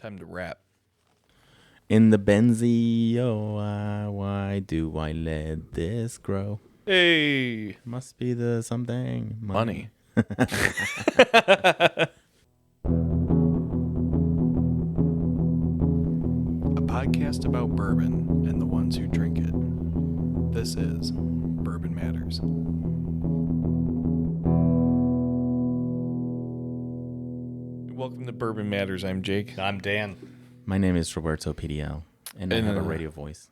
Time to rap. In the Benzio, why do I let this grow? Hey, Must be the something. money. A podcast about bourbon and the ones who drink it. This is Bourbon Matters. Welcome to Bourbon Matters. I'm Jake. I'm Dan. My name is Roberto PDL, and I have a radio voice.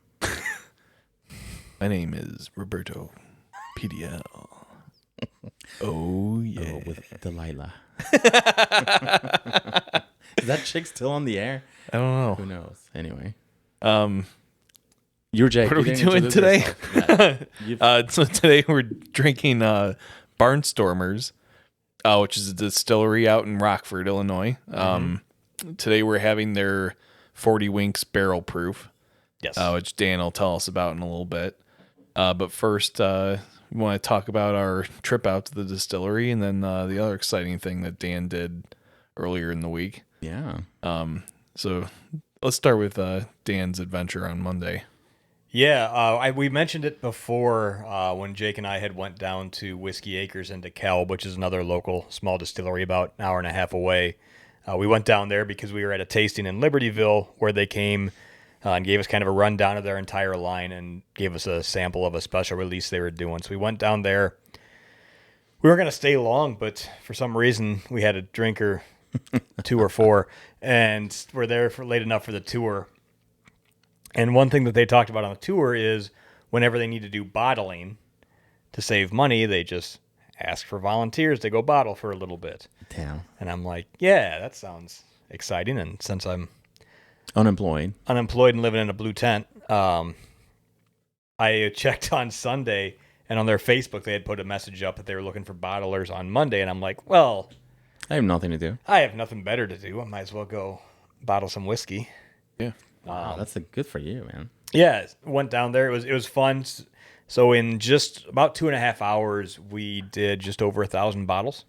My name is Roberto PDL. Oh, yeah. Oh, with Delilah. Is that chick still on the air? I don't know. Who knows? Anyway. You're Jake. What are we doing today? So today we're drinking Barnstormers, which is a distillery out in Rockford, Illinois. Today we're having their 40 Winks barrel proof. Yes. Which Dan will tell us about in a little bit. But first, we want to talk about our trip out to the distillery and then the other exciting thing that Dan did earlier in the week. Yeah. So let's start with Dan's adventure on Monday. Yeah, we mentioned it before when Jake and I had went down to Whiskey Acres in DeKalb, which is another local small distillery about an hour and a half away. We went down there because we were at a tasting in Libertyville where they came and gave us kind of a rundown of their entire line and gave us a sample of a special release they were doing. So we went down there. We weren't going to stay long, but for some reason we had a drink or two or four, and we're there for late enough for the tour. And one thing that they talked about on the tour is whenever they need to do bottling to save money, they just ask for volunteers to go bottle for a little bit. Damn. And I'm like, yeah, that sounds exciting. And since I'm Unemployed and living in a blue tent, I checked on Sunday, and on their Facebook, they had put a message up that they were looking for bottlers on Monday. And I'm like, well, I have nothing to do. I have nothing better to do. I might as well go bottle some whiskey. Yeah. Wow, that's good for you, man. Yeah, went down there. It was fun. So in just about 2.5 hours, we did just over 1,000 bottles.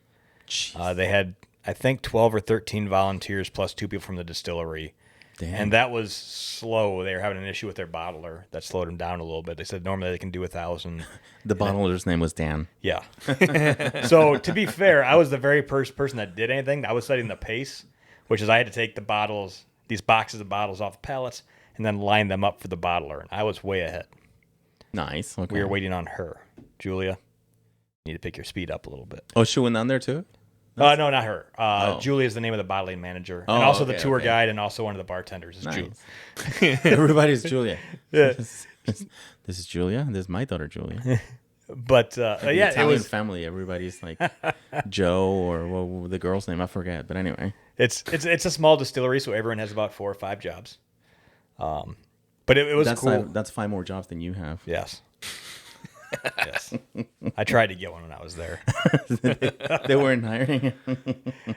They had, I think, 12 or 13 volunteers plus 2 people from the distillery. Damn. And that was slow. They were having an issue with their bottler that slowed them down a little bit. They said normally they can do 1,000. The bottler's name was Dan. Yeah. So to be fair, I was the very first person that did anything. I was setting the pace, which is I had to take the bottles, these boxes of bottles off the pallets, and then line them up for the bottler. And I was way ahead. Nice. Okay. We were waiting on her. Julia, you need to pick your speed up a little bit. Oh, she went down there too? No, not her. Julia is the name of the bottling manager. And also the tour guide and also one of the bartenders is Julia. Everybody's Julia. Yeah. This is Julia. This is my daughter, Julia. But Yeah, it Italian was. family. Everybody's like Joe or what the girl's name? I forget. But anyway. It's a small distillery, so everyone has about 4 or 5 jobs. But it was cool. That's 5 more jobs than you have. Yes. Yes. I tried to get one when I was there. They weren't hiring.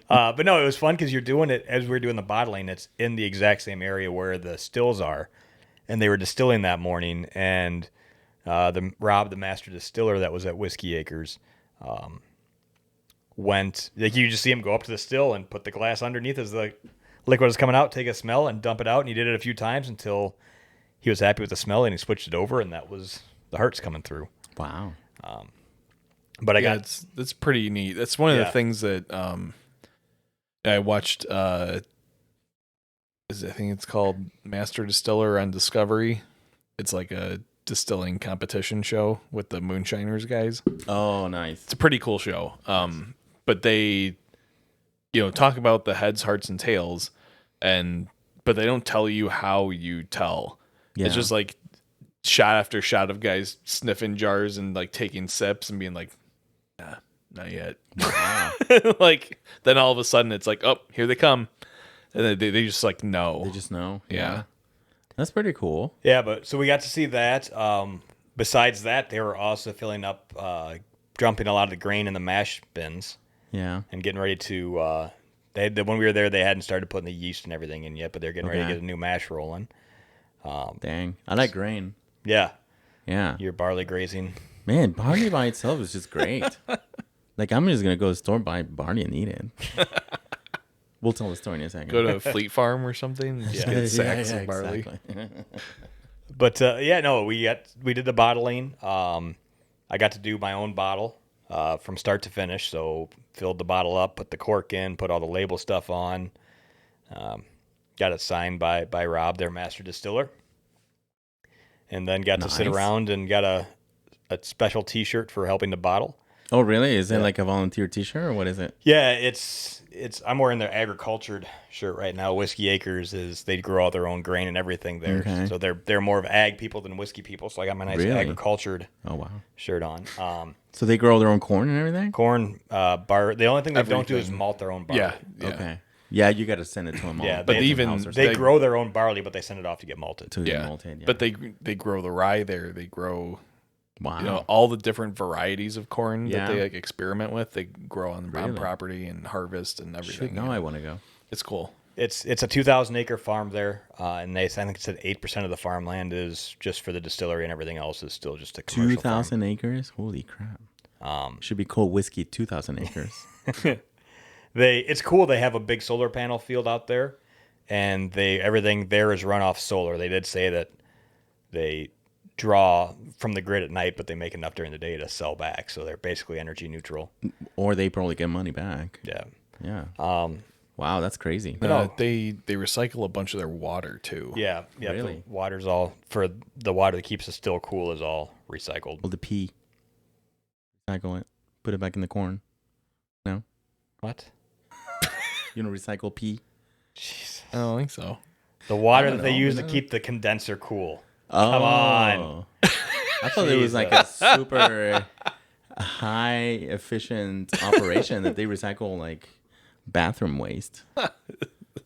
But no, it was fun because you're doing it as we were doing the bottling. It's in the exact same area where the stills are, and they were distilling that morning. And Rob, the master distiller that was at Whiskey Acres, went. Like you just see him go up to the still and put the glass underneath as the liquid is coming out, take a smell, and dump it out. And he did it a few times until he was happy with the smell, and he switched it over, and that was the hearts coming through. Wow. But That's pretty neat. That's one of the things that I watched. I think it's called Master Distiller on Discovery. It's like a distilling competition show with the Moonshiners guys. Oh, nice. It's a pretty cool show. But they, talk about the heads, hearts, and tails, but they don't tell you how you tell. Yeah. It's just like shot after shot of guys sniffing jars and like taking sips and being like, nah, not yet. Wow. Like then all of a sudden it's like, oh, here they come. And they just like know. They just know. Yeah. That's pretty cool. Yeah, but so we got to see that. Besides that, they were also filling up, dumping a lot of the grain in the mash bins. Yeah. And getting ready to. When we were there, they hadn't started putting the yeast and everything in yet, but they're getting ready to get a new mash rolling. Dang. I like grain. Yeah. Yeah. Your barley grazing. Man, barley by itself is just great. Like, I'm just going to go to the store, buy barley and eat it. We'll tell the story in a second. Go to Fleet Farm or something. And just get sacks of barley. Exactly. But we did the bottling. I got to do my own bottle from start to finish. So filled the bottle up, put the cork in, put all the label stuff on. Got it signed by Rob, their master distiller, and then got to sit around and got a special T-shirt for helping to bottle. Oh, really? Is it like a volunteer T-shirt or what is it? Yeah, it's. I'm wearing their agricultured shirt right now. Whiskey Acres they grow all their own grain and everything there. Okay. So they're more of ag people than whiskey people. So I got my nice agricultured shirt on. So they grow their own corn and everything? Corn, bar. The only thing they don't do is malt their own barley. Yeah. Okay. Yeah, you got to send it to them all. Yeah, but they grow their own barley, but they send it off to get malted. But they grow the rye there. They grow wow. all the different varieties of corn that they like experiment with. They grow on property and harvest and everything. Now I want to go. It's cool. It's a 2,000 acre farm there, and I think it said 8% of the farmland is just for the distillery, and everything else is still just a commercial 2,000 acres? Holy crap! Should be called Whiskey 2,000 acres. It's cool. They have a big solar panel field out there, and everything there is run off solar. They did say that they draw from the grid at night, but they make enough during the day to sell back. So they're basically energy neutral. Or they probably get money back. Yeah. Yeah. Wow, that's crazy. They recycle a bunch of their water too. Yeah. Really? The water's all for the water that keeps it still cool is all recycled. Well, the pee. Recycle it. Put it back in the corn. No? What? You don't recycle pee? Jeez. I don't think so. The water that they use to keep the condenser cool. Oh. Come on. I thought it was like a super high efficient operation that they recycle like bathroom waste.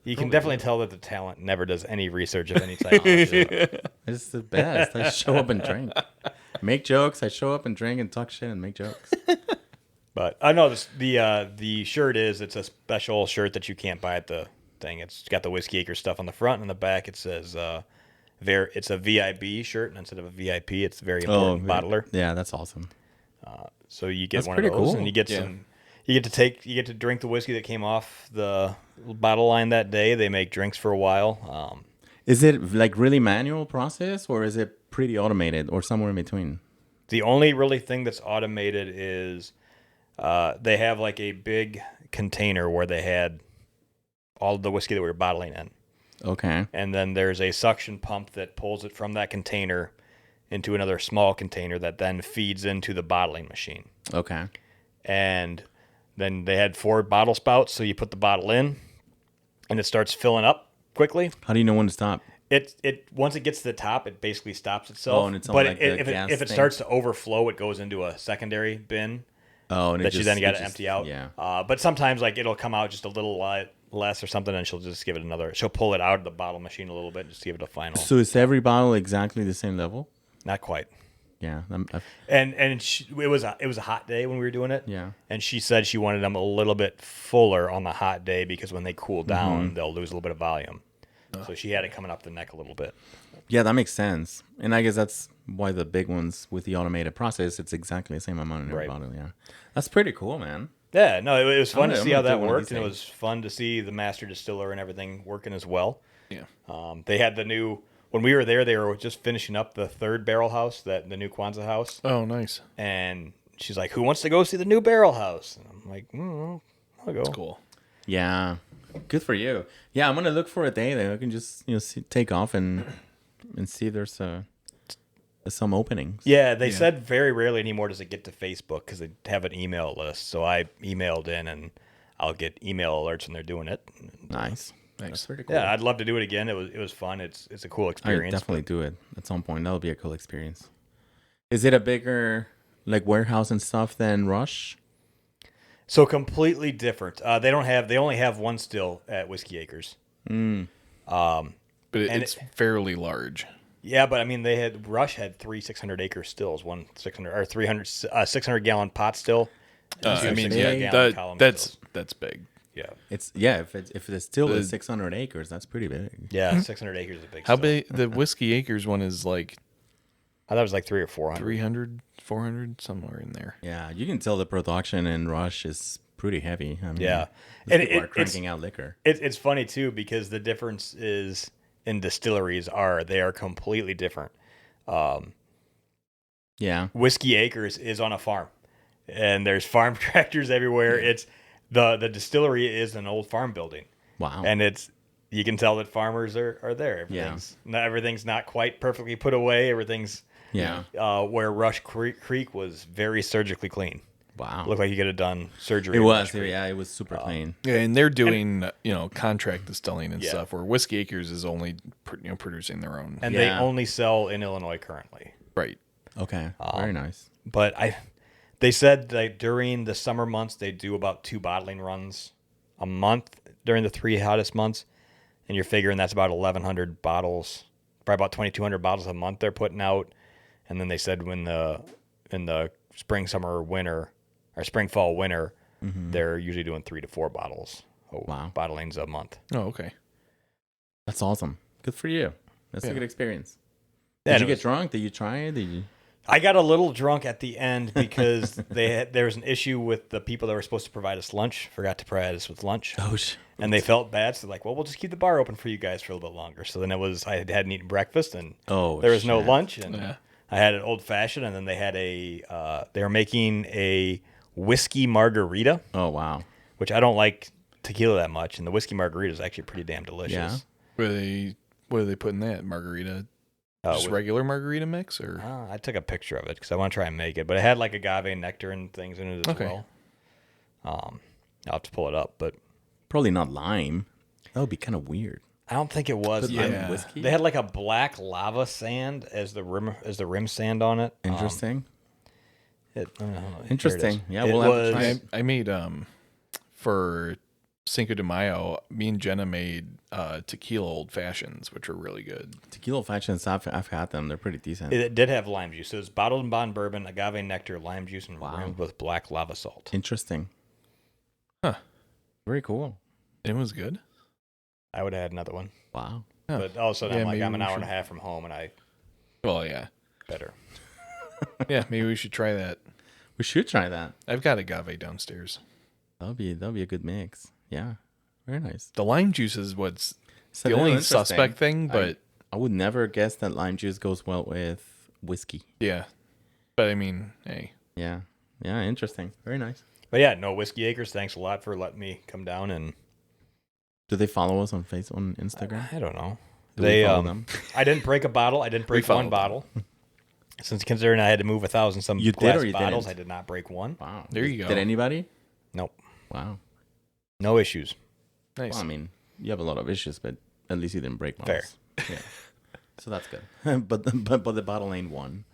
You can definitely tell that the talent never does any research of any psychology. It's the best. I show up and drink. Make jokes. I show up and drink and talk shit and make jokes. But I know the shirt it's a special shirt that you can't buy at the thing. It's got the Whiskey Acre stuff on the front, and on the back it says it's a VIB shirt, and instead of a VIP, it's very important bottler. Yeah, that's awesome. So you get That's one of those, pretty cool. and you get some. You get to drink the whiskey that came off the bottle line that day. They make drinks for a while. Is it like really manual process, or is it pretty automated, or somewhere in between? The only really thing that's automated is they have like a big container where they had all of the whiskey that we were bottling in. Okay. And then there's a suction pump that pulls it from that container into another small container that then feeds into the bottling machine. Okay. And then they had 4 bottle spouts, so you put the bottle in, and it starts filling up quickly. How do you know when to stop? It once it gets to the top, it basically stops itself. Oh, and it's on but like if it starts to overflow, it goes into a secondary bin. Oh, and that you then got to empty out. Yeah. But sometimes like it'll come out just a little less or something, and she'll just give it another. She'll pull it out of the bottle machine a little bit and just give it a final. So is every bottle exactly the same level? Not quite. Yeah. It was a hot day when we were doing it. Yeah. And she said she wanted them a little bit fuller on the hot day because when they cool down, they'll lose a little bit of volume. So she had it coming up the neck a little bit. Yeah, that makes sense. And I guess that's why the big ones with the automated process, it's exactly the same amount in every bottle. Yeah. That's pretty cool, man. Yeah, no, it was fun to see how that do one of worked, these and it was fun to see the master distiller and everything working as well. Yeah. They had when we were there, they were just finishing up the 3rd barrel house, the new Kwanzaa house. Oh, nice. And she's like, "Who wants to go see the new barrel house?" And I'm like, I'll go. That's cool. Yeah. Good for you. Yeah, I'm going to look for a day that I can just, take off and see if there's some openings. Yeah, they said very rarely anymore does it get to Facebook because they have an email list. So I emailed in, and I'll get email alerts when they're doing it. Nice. That's pretty cool. Yeah, I'd love to do it again. It was fun. It's a cool experience. I definitely do it at some point. That'll be a cool experience. Is it a bigger like warehouse and stuff than Rush? So completely different. They only have one still at Whiskey Acres. But it's fairly large. Yeah, but I mean, Rush had 3 600-acre stills, one 600 or 300 600-gallon pot still. I mean, that's big. Yeah, if the still is 600 acres, that's pretty big. Yeah, 600 acres is a big. How still. big? The Whiskey Acres one is like. I thought it was like 300 or 400. 300, 400, somewhere in there. Yeah, you can tell the production in Rush is pretty heavy. I mean, Yeah. and And people are cranking out liquor. It's funny too because the difference is in distilleries they are completely different. Yeah. Whiskey Acres is on a farm, and there's farm tractors everywhere. Yeah. It's the distillery is an old farm building. Wow. And you can tell that farmers are there. Everything's not quite perfectly put away. Everything's where Rush Creek was very surgically clean. Wow. Looked like you could have done surgery. It was, it was super clean. Yeah, and they're doing contract distilling and stuff, where Whiskey Acres is only producing their own. And they only sell in Illinois currently. Right. Okay. Very nice. But they said that during the summer months they do about 2 bottling runs a month during the 3 hottest months, and you're figuring that's about 1,100 bottles, probably about 2,200 bottles a month they're putting out. And then they said in the spring, summer, winter, or spring, fall, winter, they're usually doing 3 to 4 bottles. Bottlings a month. Oh, okay. That's awesome. Good for you. That's a good experience. Yeah, Did you get drunk? Did you try it? I got a little drunk at the end because there was an issue with the people that were supposed to provide us lunch. Forgot to provide us with lunch. Oh, and they felt bad, so they're like, well, we'll just keep the bar open for you guys for a little bit longer. So then I hadn't eaten breakfast, and there was no lunch, and I had an old fashioned, and then they had they were making a whiskey margarita. Oh, wow. Which I don't like tequila that much, and the whiskey margarita is actually pretty damn delicious. Yeah. What do they put in that margarita? Just regular margarita mix, or I took a picture of it because I want to try and make it, but it had like agave nectar and things in it as well. I'll have to pull it up, but probably not lime. That would be kind of weird. I don't think it was. Lime whiskey. They had like a black lava sand as the rim sand on it. Interesting. Interesting. Yeah, we'll have to try it. I made for Cinco de Mayo, me and Jenna made tequila old fashions, which are really good. Tequila old fashions, I've had them. They're pretty decent. It did have lime juice. So it was bottled in bond bourbon, agave nectar, lime juice, and rimmed with black lava salt. Interesting. Huh. Very cool. It was good. I would have had another one. Wow. But all of a sudden, I'm an hour and a half from home, and Well, yeah. Better. Yeah, maybe we should try that. We should try that. I've got agave downstairs. That'll be a good mix. Yeah. Very nice. The lime juice is what's the only suspect thing, but I would never guess that lime juice goes well with whiskey. Yeah. But I mean, hey. Yeah. Yeah, interesting. Very nice. But yeah, no, Whiskey Acres, thanks a lot for letting me come down. And do they follow us on Facebook, on Instagram? I don't know. They follow them? I didn't break a bottle. I didn't break one bottle. Since considering I had to move 1,000 some glass bottles, I did not break one. Wow. There you go. Did anybody? Nope. Wow. No issues. Nice. Well, I mean, you have a lot of issues, but at least you didn't break one. Fair. Yeah. So that's good. but the bottle ain't one.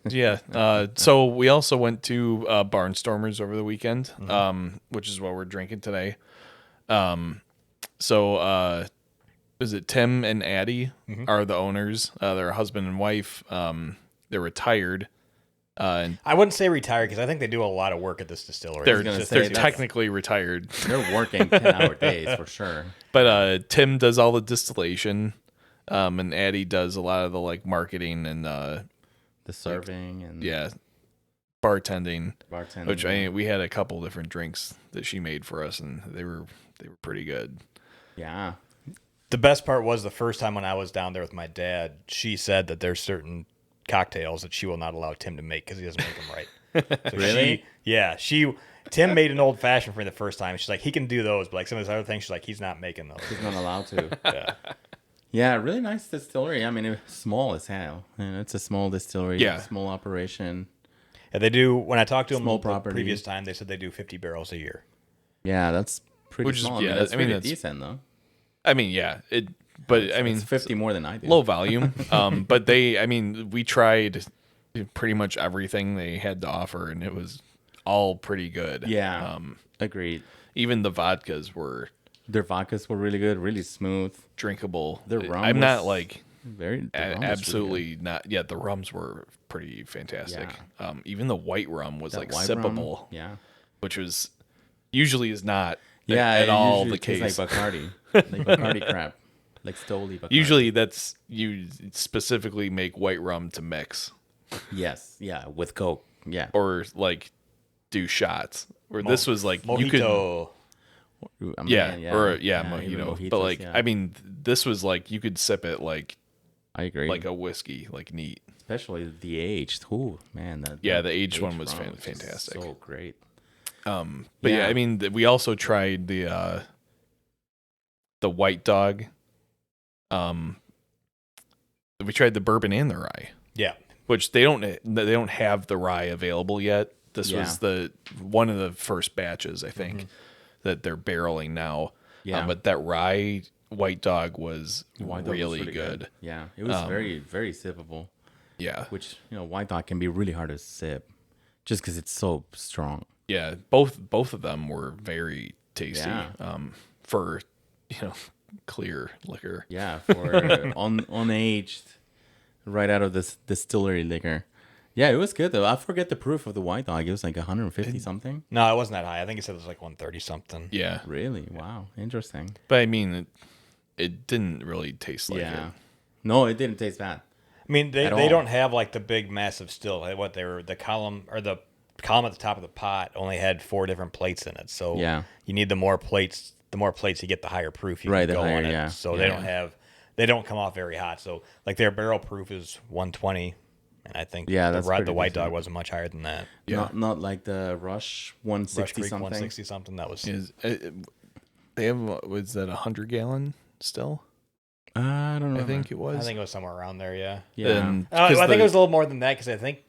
Yeah. So we also went to Barnstormers over the weekend, which is what we're drinking today. So is it Tim and Addie are the owners? They're a husband and wife. They're retired. I wouldn't say retired because I think they do a lot of work at this distillery. They're technically retired. They're working 10-hour days for sure. But Tim does all the distillation, and Addie does a lot of the like marketing and the serving and bartending. Which we had a couple different drinks that she made for us, and they were pretty good. Yeah. The best part was the first time when I was down there with my dad, she said that there's certain cocktails that she will not allow Tim to make because he doesn't make them right. So really? Tim made an old fashioned for me the first time. She's like, he can do those, but like some of these other things, she's like, he's not making those. He's not allowed to. Yeah. Yeah, really nice distillery. I mean, it's small as hell. It's a small distillery. Yeah. Small operation. Yeah, they do. When I talked to them the previous time, they said they do 50 barrels a year. Yeah, that's pretty small. That's pretty decent, though. I mean, yeah. It's 50 more than I do. Low volume. But we tried pretty much everything they had to offer, and it was all pretty good. Yeah. Agreed. Even the vodkas were... Their vodkas were really good, really smooth. Drinkable. Their rum I'm not like... absolutely really not. Yeah, the rums were pretty fantastic. Yeah. Even the white rum was like sippable. Rum, yeah. Which was... Usually is not at all the case. Like Bacardi. Like Bacardi crap. Like Stoli Bacardi. Usually that's... You specifically make white rum to mix. Yes. Yeah. With Coke. Yeah. Or like do shots Where this was like mojito. you could. Even mojito. mojitos, But like, I mean, this was like you could sip it like I agree. like a whiskey, like neat. Especially the aged. Ooh, man. The aged one was fantastic. So great. But yeah, I mean, we also tried the White Dog. We tried the bourbon and the rye. Yeah, which they don't have the rye available yet. This was one of the first batches, I think, that they're barreling now. Yeah, but that rye White Dog was really good. Yeah, it was very, very sippable. Yeah, which White Dog can be really hard to sip, just because it's so strong. Yeah, both of them were very tasty. Yeah. For clear liquor. Yeah, for unaged, right out of this distillery liquor. Yeah, it was good though. I forget the proof of the White Dog. It was like 150 something. No, it wasn't that high. I think it said it was like 130 something. Yeah. Really? Wow. Interesting. But I mean, it didn't really taste like it. No, it didn't taste bad. I mean, they don't have like the big massive still. What they were the column at the top of the pot only had 4 different plates in it. So you need the more plates. The more plates you get, the higher proof you can go on it. Yeah. So they don't come off very hot. So like their barrel proof is 120. And I think the White Dog wasn't much higher than that. Yeah. Not like the Rush 160 Rush Creek something. 160 something. That was. They have was that 100-gallon still? I don't know. I think it was. I think it was somewhere around there. Yeah. Yeah. I think it was a little more than that because I think.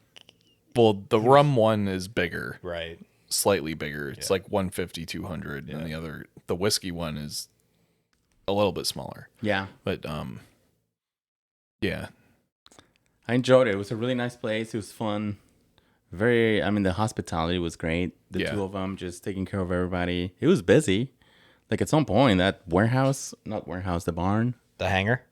Well, the rum one is bigger. Right. Slightly bigger. It's like 150, 200, and the whiskey one is a little bit smaller. Yeah. But yeah. I enjoyed it. It was a really nice place. It was fun. The hospitality was great. The 2 of them just taking care of everybody. It was busy. Like at some point, the barn. The hangar?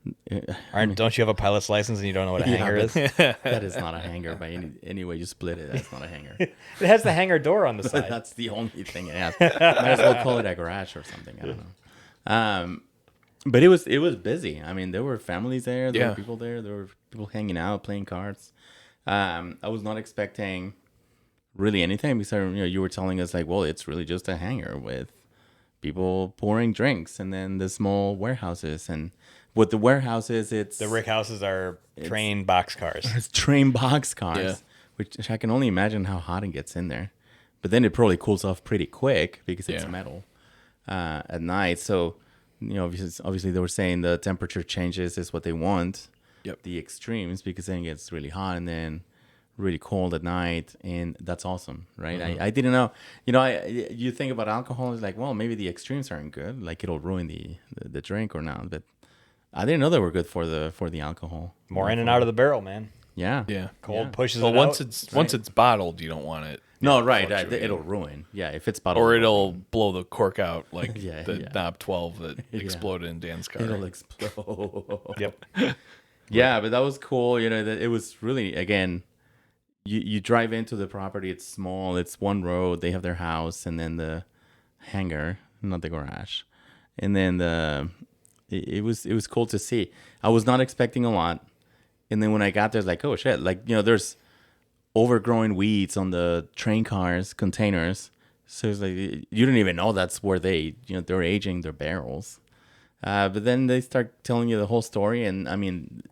Don't you have a pilot's license and you don't know what a hangar is? That is not a hangar by any way you split it. That's not a hangar. It has the hangar door on the side. That's the only thing it has. Might as well call it a garage or something. I don't know. But it was busy. I mean, there were families there. There were people there. There were people hanging out, playing cards. I was not expecting really anything because you were telling us like, well, it's really just a hangar with people pouring drinks and then the small warehouses. And with the warehouses, the rick houses are train box cars. It's train box cars, which I can only imagine how hot it gets in there. But then it probably cools off pretty quick because it's metal at night. So. Obviously they were saying the temperature changes is what they want. Yep. The extremes, because then it gets really hot and then really cold at night, and that's awesome, right? Mm-hmm. I didn't know. You think about alcohol, it's like, well, maybe the extremes aren't good, like it'll ruin the drink or not. But I didn't know they were good for the alcohol. More in and out of the barrel, man. Yeah. Cold pushes it out. Once it's bottled, you don't want it. No, right. It'll ruin. Yeah, if it's bottled. Or it'll blow the cork out like the Knob 12 that exploded in Dan's car. It'll explode. Yep. Yeah, but that was cool. That it was really, again, you drive into the property. It's small. It's one road. They have their house and then the hangar, not the garage. And then it was cool to see. I was not expecting a lot. And then when I got there, it's like, oh, shit. Like, there's overgrowing weeds on the train cars containers, so it's like you didn't even know that's where they're aging their barrels. But then they start telling you the whole story, and I mean,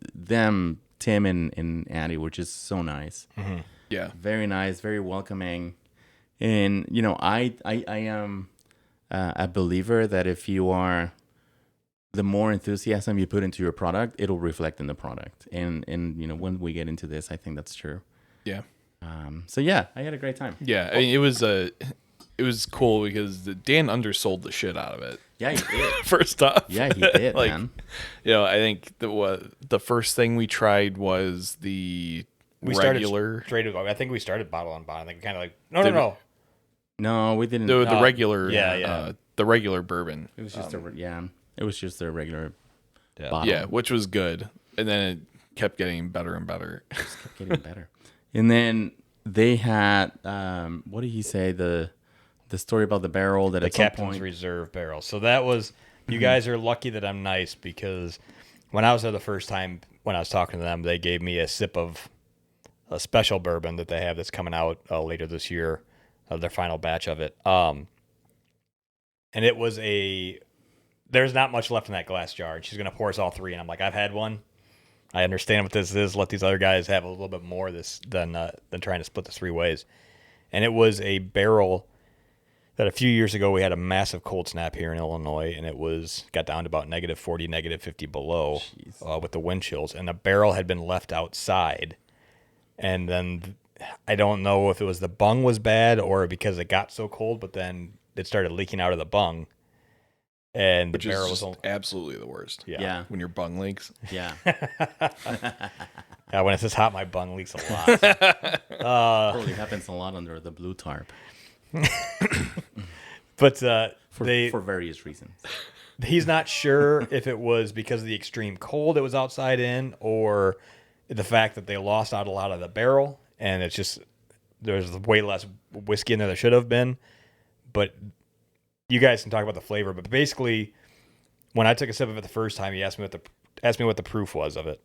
Tim and Andy were just so nice. Mm-hmm. Yeah, very nice, very welcoming, and I am a believer that if you are, the more enthusiasm you put into your product, it'll reflect in the product, and when we get into this, I think that's true. Yeah. So yeah, I had a great time. Yeah, I mean, it was cool because Dan undersold the shit out of it. Yeah, he did. First off. Yeah, he did, man. I think the first thing we tried was the regular. I think we started bottle on bottle. I think kind of like no. No, we didn't. The regular. The regular bourbon. It was just It was just the regular bottle. Yeah, which was good, and then it kept getting better and better. It just kept getting better. And then they had, what did he say? The story about the barrel that at some point... The Captain's Reserve barrel. So that was, you guys are lucky that I'm nice because when I was there the first time, when I was talking to them, they gave me a sip of a special bourbon that they have that's coming out later this year. their final batch of it. And it was there's not much left in that glass jar. And she's going to pour us all 3. And I'm like, I've had one. I understand what this is. Let these other guys have a little bit more of this than trying to split this 3 ways. And it was a barrel that a few years ago we had a massive cold snap here in Illinois, and it got down to about -40, -50 below with the wind chills. And the barrel had been left outside. And then I don't know if it was the bung was bad or because it got so cold, but then it started leaking out of the bung. And Which the barrel is was absolutely the worst. Yeah. When your bung leaks. Yeah. Yeah, when it's this hot, my bung leaks a lot. Probably happens a lot under the blue tarp. But for various reasons. He's not sure if it was because of the extreme cold it was outside in, or the fact that they lost out a lot of the barrel, and it's just there's way less whiskey in there should have been. But you guys can talk about the flavor. But basically, when I took a sip of it the first time, he asked me what the proof was of it.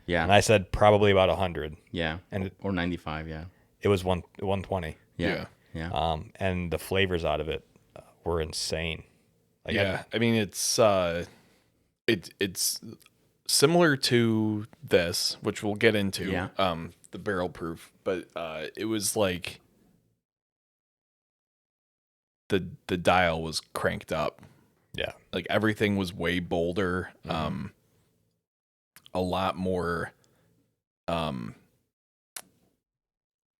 Yeah. And I said probably about 100. Yeah. And or 95, yeah. It was 120. Yeah. And the flavors out of it were insane. Like I mean, it's similar to this, which we'll get into. Yeah. The barrel proof, but it was like the dial was cranked up. Yeah. Like everything was way bolder. Mm-hmm. A lot more.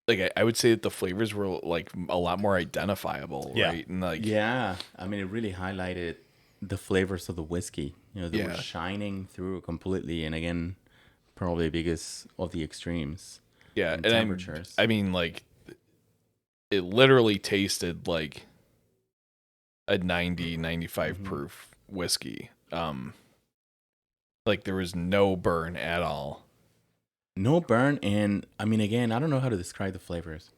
Like I would say that the flavors were like a lot more identifiable, right? And like, yeah, I mean, it really highlighted the flavors of the whiskey. You know, they were shining through completely, and again, probably because of the extremes. Yeah, and temperatures. I mean, like, it literally tasted like a 90, 95 proof whiskey. Like there was no burn at all. No burn, and I mean, again, I don't know how to describe the flavors.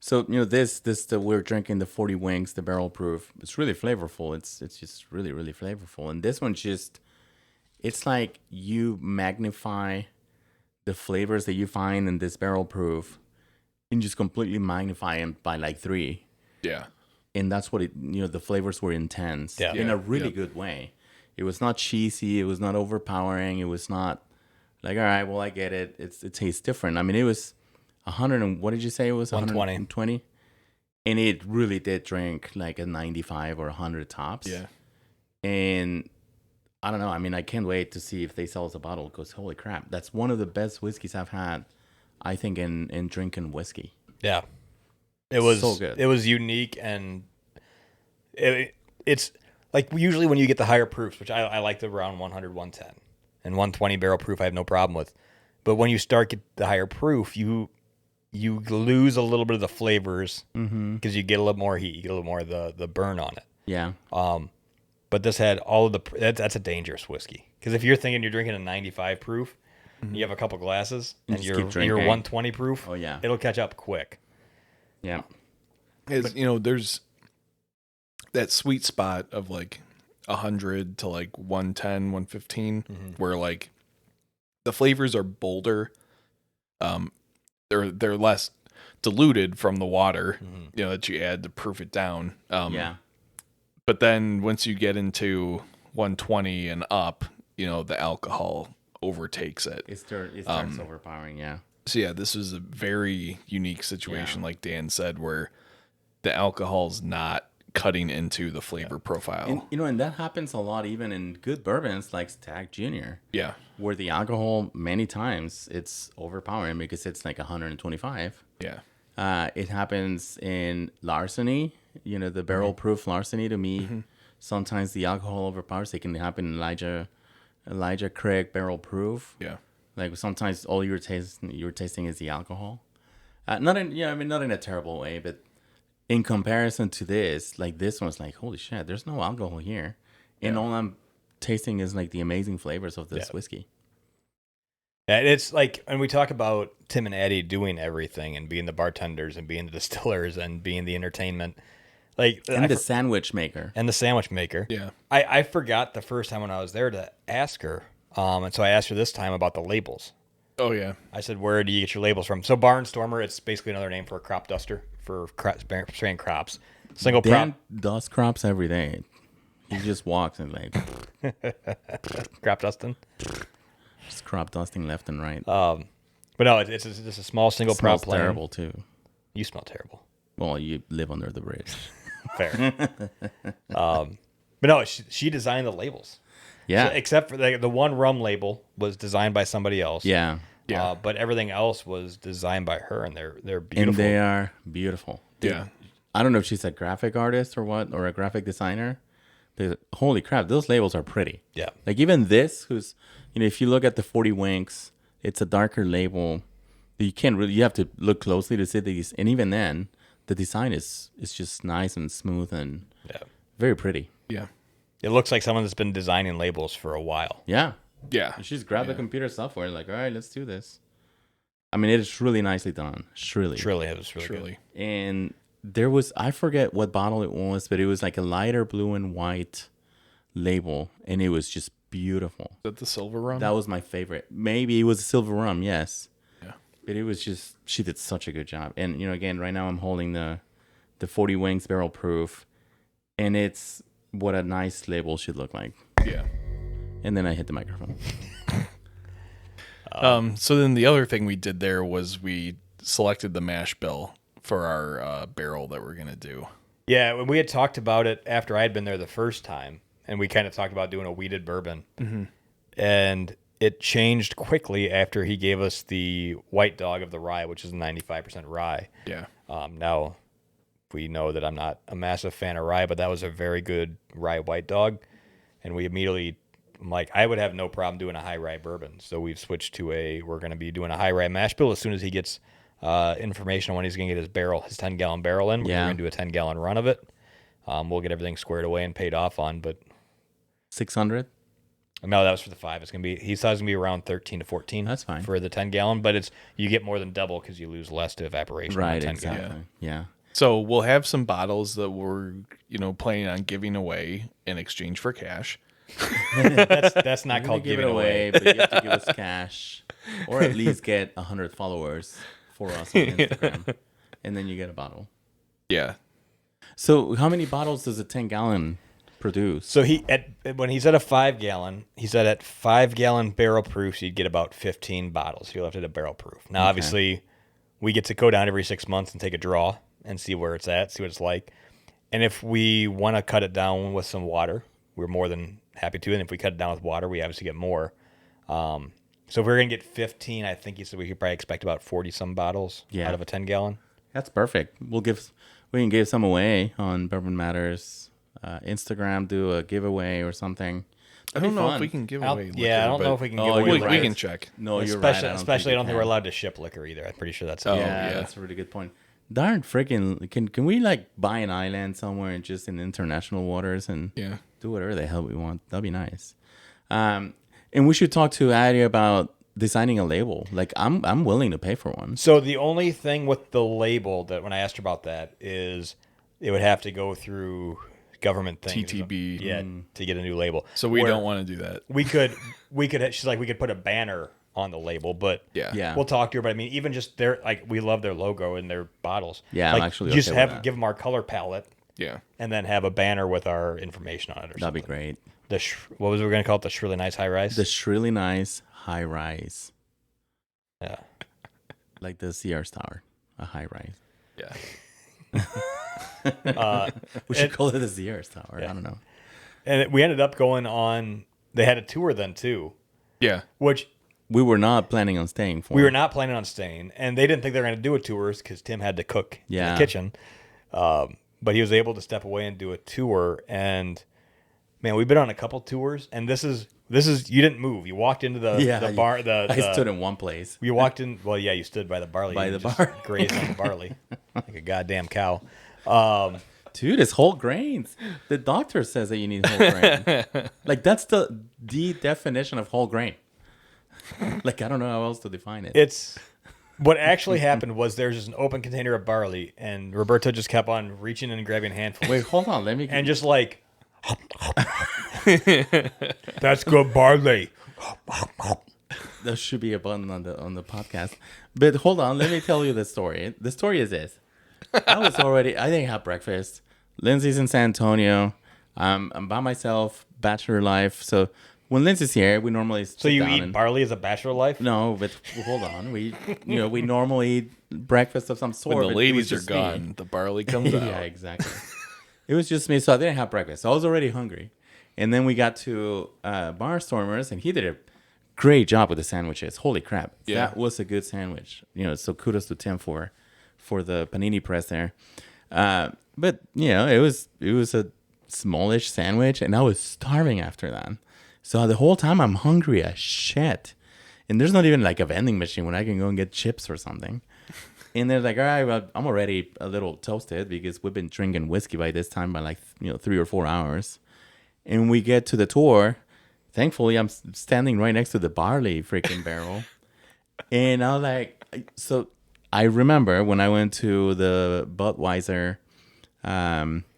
So, you know, we're drinking the 40 Wings, the barrel proof. It's really flavorful. It's just really, really flavorful. And this one it's like you magnify the flavors that you find in this barrel proof and just completely magnify them by like 3. Yeah. And that's what the flavors were intense in a really good way. It was not cheesy. It was not overpowering. It was not like, all right, well, I get it. It tastes different. I mean, it was 100 and what did you say it was? 120. And it really did drink like a 95 or 100 tops. Yeah. And I don't know. I mean, I can't wait to see if they sell us a bottle because holy crap, that's one of the best whiskeys I've had, I think, in drinking whiskey. Yeah. It was so good. It was unique, and it's like usually when you get the higher proofs, which I like the around 100, 110. And 120 barrel proof I have no problem with. But when you start get the higher proof, you lose a little bit of the flavors because you get a little more heat, you get a little more of the burn on it. Yeah. But this had all of that's a dangerous whiskey. Because if you're thinking you're drinking a 95 proof, you have a couple glasses, and you're 120 proof, oh yeah, it'll catch up quick. Yeah. There's that sweet spot of like 100 to like 110, 115, where like the flavors are bolder. They're less diluted from the water, that you add to proof it down. Yeah. But then once you get into 120 and up, the alcohol overtakes it. It starts overpowering, yeah. So yeah, this was a very unique situation, like Dan said, where the alcohol's not cutting into the flavor profile. And that happens a lot even in good bourbons like Stag Junior. Yeah. Where the alcohol many times it's overpowering because it's like 125. Yeah. It happens in larceny, the barrel proof larceny to me. Sometimes the alcohol overpowers. It can happen in Elijah Craig barrel proof. Yeah. Like sometimes all you're tasting is the alcohol. Not in a terrible way, but in comparison to this, like this one's like, holy shit, there's no alcohol here. And all I'm tasting is like the amazing flavors of this whiskey. Yeah, it's like, and we talk about Tim and Eddie doing everything and being the bartenders and being the distillers and being the entertainment. And the sandwich maker. And the sandwich maker. Yeah. I forgot the first time when I was there to ask her. And so I asked her this time about the labels. Oh, yeah. I said, where do you get your labels from? So Barnstormer, it's basically another name for a crop duster for spraying crops. Single Dan prop does crops every day. He just walks and like crop dusting. just crop dusting left and right. But no, it's just a small single prop Smells plane. terrible too. You smell terrible. Well, you live under the bridge. Fair. But no, she designed the labels. Yeah. So, except for the one rum label was designed by somebody else. Yeah. Yeah. But everything else was designed by her, and they're beautiful. And they are beautiful. Yeah. I don't know if she's a graphic artist or what, or a graphic designer. But holy crap, those labels are pretty. Yeah. Like even this, if you look at the 40 Winks, it's a darker label. You can't really, you have to look closely to see these. And even then, the design is just nice and smooth and very pretty. Yeah. It looks like someone that's been designing labels for a while. Yeah. Yeah. And she's grabbed the computer software like, all right, let's do this. I mean, it is really nicely done. Shrilly. It was really good. And there was, I forget what bottle it was, but it was like a lighter blue and white label. And it was just beautiful. Is that the silver rum? That was my favorite. Maybe it was a silver rum, yes. Yeah. But it was just, she did such a good job. And, again, right now I'm holding the 40 Winks barrel proof. And it's what a nice label should look like. Yeah. And then I hit the microphone. So then the other thing we did there was we selected the mash bill for our barrel that we're going to do. Yeah, when we had talked about it after I had been there the first time, and we kind of talked about doing a wheated bourbon. Mm-hmm. And it changed quickly after he gave us the White Dog of the rye, which is 95% rye. Yeah. Now, we know that I'm not a massive fan of rye, but that was a very good rye White Dog. And we immediately, I would have no problem doing a high rye bourbon. So we've switched to we're going to be doing a high rye mash bill as soon as he gets information on when he's going to get his 10-gallon barrel in. We're going to do a 10-gallon run of it. We'll get everything squared away and paid off on, but 600? No, that was for the 5. It's going to be, he thought it was going to be around 13 to 14. That's fine. For the 10-gallon, but you get more than double because you lose less to evaporation. Right, 10 exactly. gallon. Yeah. So we'll have some bottles that we're, planning on giving away in exchange for cash. That's not called give giving it away, but you have to give us cash, or at least get 100 followers for us on Instagram, and then you get a bottle. Yeah. So how many bottles does a 10-gallon produce? So when he's at a 5-gallon, he said at 5-gallon barrel proofs, you'd get about 15 bottles. He left it at barrel proof. Now, obviously, we get to go down every 6 months and take a draw and see where it's at, see what it's like. And if we want to cut it down with some water, we're more than happy to. And if we cut it down with water, we obviously get more. So if we're going to get 15, I think he said we could probably expect about 40-some bottles out of a 10-gallon. That's perfect. We can give some away on Bourbon Matters Instagram, do a giveaway or something. I don't know if we can give away liquor. Yeah, I don't know if we can give away we, liquor. we can check. No, you're right. Especially I don't think we're allowed to ship liquor either. I'm pretty sure that's Yeah, that's a really good point. Darn freaking, can we buy an island somewhere and just in international waters and do whatever the hell we want? That'd be nice. And we should talk to Addie about designing a label. I'm willing to pay for one. So the only thing with the label that when I asked her about that is it would have to go through government things. TTB. To get a new label. So we don't want to do that. We could, she's like, we could put a banner on the label, but we'll talk to her. But I mean, even just we love their logo and their bottles. Yeah, I'm actually just okay with that. give them our color palette. Yeah. And then have a banner with our information on it or something. That'd be great. What was we going to call it? The Shrilly Nice High Rise? The Shrilly Nice High Rise. Yeah. Like the Sears Tower, a high rise. Yeah. We should call it the Sears Tower. I don't know. And we ended up going on, they had a tour then too. Yeah. Which we were not planning on staying for. We were not planning on staying. And they didn't think they were going to do a tour because Tim had to cook in the kitchen. But he was able to step away and do a tour. And man, we've been on a couple tours. And this is you didn't move. You walked into the bar. I stood in one place. You walked in. Well, yeah, you stood by the barley. By the bar. Grazed on the barley like a goddamn cow. Dude, it's whole grains. The doctor says that you need whole grain. That's the definition of whole grain. I don't know how else to define it. It's what actually happened was there's just an open container of barley, and Roberto just kept on reaching in and grabbing handfuls. Wait, hold on. Let me. And just that's good barley. There should be a button on the podcast. But hold on, let me tell you the story. The story is this. I didn't have breakfast. Lindsay's in San Antonio. I'm by myself, bachelor life. So when Lindsay's here, we normally So you eat barley as a bachelor life? No, but hold on. We normally eat breakfast of some sort. When the ladies are gone, the barley comes out. Yeah, exactly. It was just me, so I didn't have breakfast. So I was already hungry. And then we got to Barnstormer's, and he did a great job with the sandwiches. Holy crap. Yeah. That was a good sandwich. So kudos to Tim for the panini press there. But, it was a smallish sandwich, and I was starving after that. So the whole time I'm hungry as shit. And there's not even like a vending machine when I can go and get chips or something. And they're like, all right, well, I'm already a little toasted because we've been drinking whiskey by this time by like, 3 or 4 hours. And we get to the tour. Thankfully, I'm standing right next to the barley freaking barrel. And I was like, so I remember when I went to the Budweiser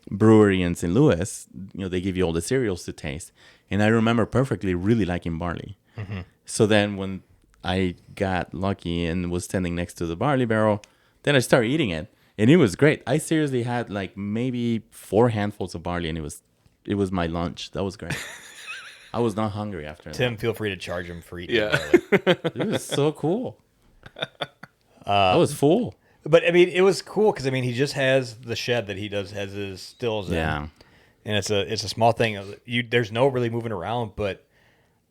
brewery in St. Louis, they give you all the cereals to taste. And I remember perfectly really liking barley. Mm-hmm. So then when I got lucky and was standing next to the barley barrel, then I started eating it. And it was great. I seriously had like maybe 4 handfuls of barley, and it was my lunch. That was great. I was not hungry after that. Tim, feel free to charge him for eating barley. It was so cool. I was full. But I mean, it was cool because he just has the shed that he has his stills in. Yeah. And it's a small thing. There's no really moving around, but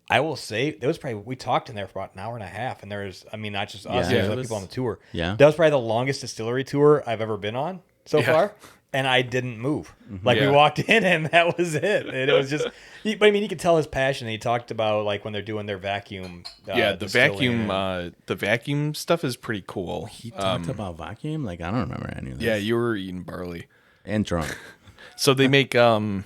I will say there was probably, we talked in there for about an hour and a half, and there's, not just us, there's other people on the tour. Yeah. That was probably the longest distillery tour I've ever been on so far, and I didn't move. Mm-hmm. Like we walked in and that was it. And it was just, but you could tell his passion. He talked about like when they're doing their vacuum. The vacuum stuff is pretty cool. He talked about vacuum? Like, I don't remember any of this. Yeah, you were eating barley. And drunk. So they make the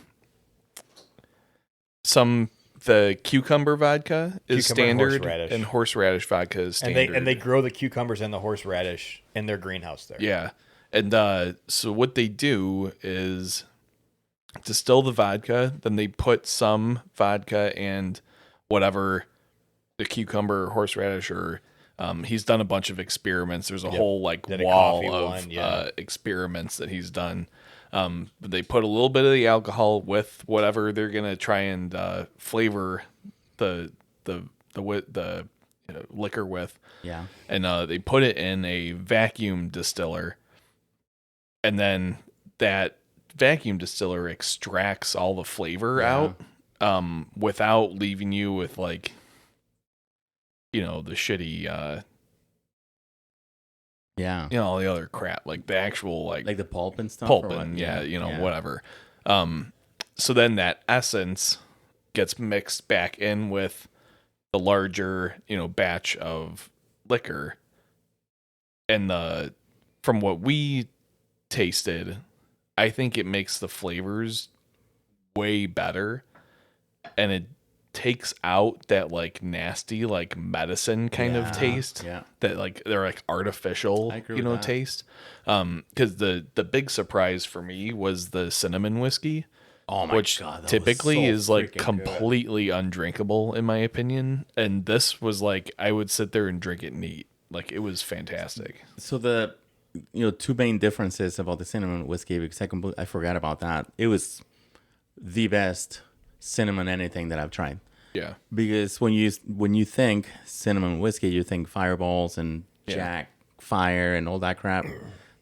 cucumber vodka is standard, and horseradish vodka is standard. And they grow the cucumbers and the horseradish in their greenhouse there. Yeah, and so what they do is distill the vodka, then they put some vodka and whatever the cucumber or horseradish or he's done a bunch of experiments. There's a whole wall of experiments that he's done. But they put a little bit of the alcohol with whatever they're gonna try and flavor the liquor with. Yeah. And they put it in a vacuum distiller, and then that vacuum distiller extracts all the flavor out, without leaving you with the shitty. Yeah. All the other crap, like the actual like the pulp and stuff. Pulp and whatever. So then that essence gets mixed back in with the larger, batch of liquor. And from what we tasted, I think it makes the flavors way better. And it takes out that nasty medicine kind of taste that they're artificial taste, because the big surprise for me was the cinnamon whiskey, which typically is completely good. Undrinkable in my opinion, and this was I would sit there and drink it neat. It was fantastic. So the 2 main differences about the cinnamon whiskey, because I forgot about that. It was the best cinnamon anything that I've tried. Yeah, because when you think cinnamon whiskey, you think fireballs and Jack Fire and all that crap.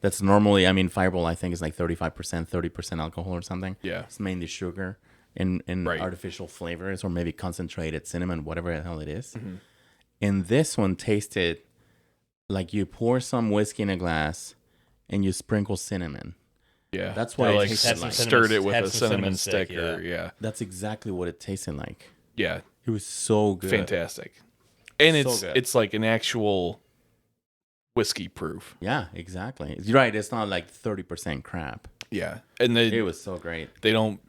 That's normally, Fireball I think is 35%, 30% alcohol or something. Yeah, it's mainly sugar and artificial flavors, or maybe concentrated cinnamon, whatever the hell it is. Mm-hmm. And this one tasted like you pour some whiskey in a glass and you sprinkle cinnamon. Yeah, that's what it tasted like. Stirred it with a cinnamon stick. That's exactly what it tasted like. Yeah, it was so good, fantastic, and so it's like an actual whiskey proof. Yeah, exactly. You're right. It's not 30% crap. Yeah, and it was so great. They don't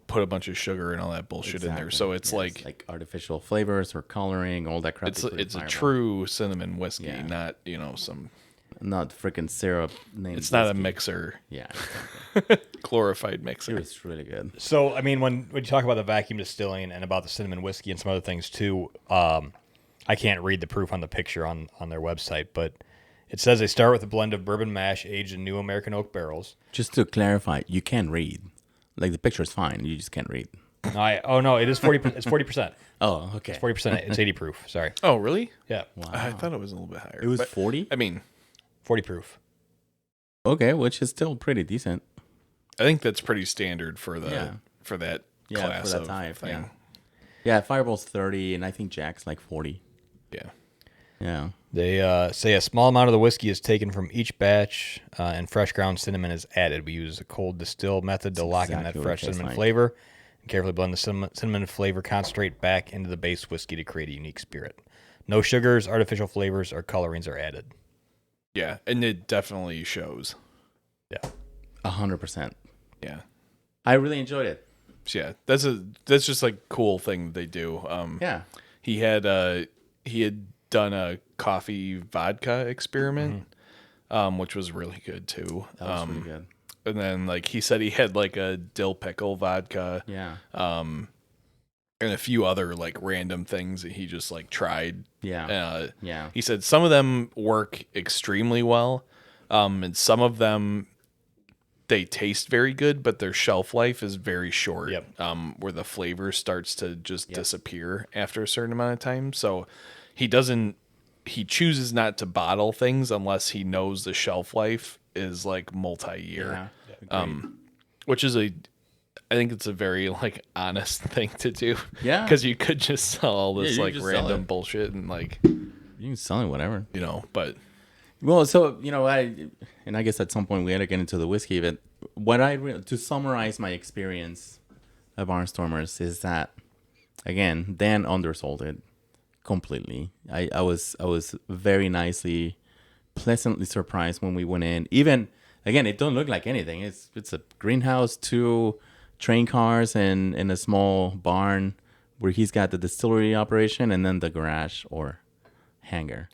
put a bunch of sugar and all that bullshit in there, so it's it's artificial flavors or coloring, all that crap. It's a true cinnamon whiskey, not some. Not freaking syrup. It's not a mixer. Yeah. Exactly. Glorified mixer. It was really good. So, when you talk about the vacuum distilling and about the cinnamon whiskey and some other things too, I can't read the proof on the picture on their website, but It says they start with a blend of bourbon mash aged in new American oak barrels. Just to clarify, you can't read. Like the picture is fine, you just can't read. No, it is 40. It's 40%. Oh, okay. It's 40%. It's 80 proof. Sorry. Oh, really? Yeah. Wow. I thought it was a little bit higher. It was but, 40? I mean, 40 proof. Okay, which is still pretty decent. I think that's pretty standard for the for that class for that of type thing. Yeah, Fireball's 30, and I think Jack's like 40. Yeah. Yeah. They say a small amount of the whiskey is taken from each batch, and fresh ground cinnamon is added. We use a cold distill method to lock in that fresh cinnamon flavor, and carefully blend the cinnamon flavor concentrate back into the base whiskey to create a unique spirit. No sugars, artificial flavors, or colorings are added. Yeah, and it definitely shows. Yeah. 100%. Yeah. I really enjoyed it. So yeah, that's just like cool thing they do. Yeah. He had done a coffee vodka experiment, which was really good too. That was really good. And then like he said he had like a dill pickle vodka. Yeah. And a few other like random things that he just like tried. Yeah. He said some of them work extremely well. And some of them they taste very good, but their shelf life is very short. Yep. Where the flavor starts to just disappear after a certain amount of time. So he chooses not to bottle things unless he knows the shelf life is like multi-year. Yeah. Which is I think it's a very like honest thing to do. Yeah. Because you could just sell all this you like just sell random it. bullshit and like, You can sell it, whatever. but Well, so, I guess at some point we had to get into the whiskey, but to summarize my experience of Barnstormers is that, again, Dan undersold it completely. I was very nicely, pleasantly surprised when we went in. Even, again, it don't look like anything. It's a greenhouse, 2 train cars, and a small barn where he's got the distillery operation, and then the garage or hangar.